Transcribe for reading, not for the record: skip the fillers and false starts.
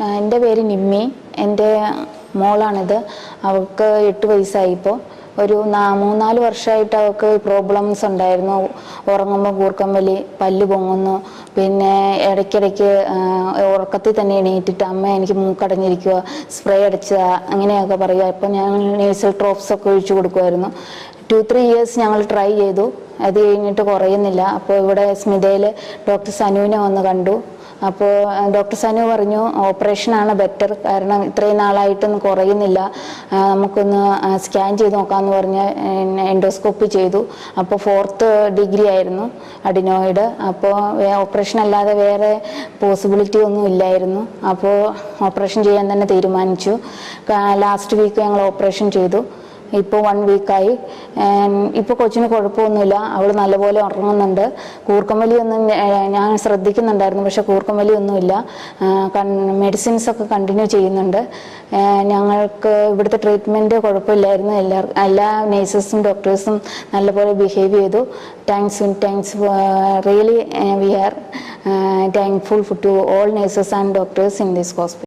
എൻ്റെ പേര് നിമ്മി. എൻ്റെ മോളാണിത്. അവൾക്ക് 8 വയസ്സായി. ഇപ്പോൾ ഒരു 3-4 വർഷമായിട്ട് അവൾക്ക് പ്രോബ്ലംസ് ഉണ്ടായിരുന്നു. ഉറങ്ങുമ്പോൾ കൂർക്കം വലി, പല്ല് പൊങ്ങുന്നു, പിന്നെ ഇടയ്ക്കിടയ്ക്ക് ഉറക്കത്തിൽ തന്നെ എണീറ്റിട്ട് അമ്മ എനിക്ക് മൂക്കടഞ്ഞിരിക്കുക, സ്പ്രേ അടിച്ചതാ, അങ്ങനെയൊക്കെ പറയുക. അപ്പോൾ ഞാൻ നേസൽ ഡ്രോപ്സ് ഒക്കെ ഒഴിച്ചു കൊടുക്കുമായിരുന്നു. 2-3 ഇയേഴ്സ് ഞങ്ങൾ ട്രൈ ചെയ്തു. അത് കഴിഞ്ഞിട്ട് കുറയുന്നില്ല. അപ്പോൾ ഇവിടെ സ്മിതയിൽ ഡോക്ടർ സനുവിനെ വന്ന് കണ്ടു. അപ്പോൾ ഡോക്ടർ സനു പറഞ്ഞു ഓപ്പറേഷനാണ് ബെറ്റർ, കാരണം ഇത്രയും നാളായിട്ടൊന്നും കുറയുന്നില്ല, നമുക്കൊന്ന് സ്കാൻ ചെയ്ത് നോക്കാമെന്ന് പറഞ്ഞ് എൻഡോസ്കോപ്പി ചെയ്തു. അപ്പോൾ 4th ഡിഗ്രി ആയിരുന്നു അഡിനോയിഡ്. അപ്പോൾ ഓപ്പറേഷൻ അല്ലാതെ വേറെ പോസിബിലിറ്റി ഒന്നും ഇല്ലായിരുന്നു. അപ്പോൾ ഓപ്പറേഷൻ ചെയ്യാൻ തന്നെ തീരുമാനിച്ചു. ലാസ്റ്റ് വീക്ക് ഞങ്ങൾ ഓപ്പറേഷൻ ചെയ്തു. ഇപ്പോൾ 1 വീക്കായി. ഇപ്പോൾ കൊച്ചിന് കുഴപ്പമൊന്നുമില്ല, അവൾ നല്ലപോലെ ഉറങ്ങുന്നുണ്ട്. കൂർക്കമ്പലിയൊന്നും ഞാൻ ശ്രദ്ധിക്കുന്നുണ്ടായിരുന്നു, പക്ഷെ കൂർക്കമ്പലിയൊന്നുമില്ല. മെഡിസിൻസ് ഒക്കെ കണ്ടിന്യൂ ചെയ്യുന്നുണ്ട്. ഞങ്ങൾക്ക് ഇവിടുത്തെ ട്രീറ്റ്മെൻറ്റ് കുഴപ്പമില്ലായിരുന്നു. എല്ലാ നേഴ്സസും ഡോക്ടേഴ്സും നല്ലപോലെ ബിഹേവ് ചെയ്തു. Thanks really we are thankful to all nurses and doctors in this hospital.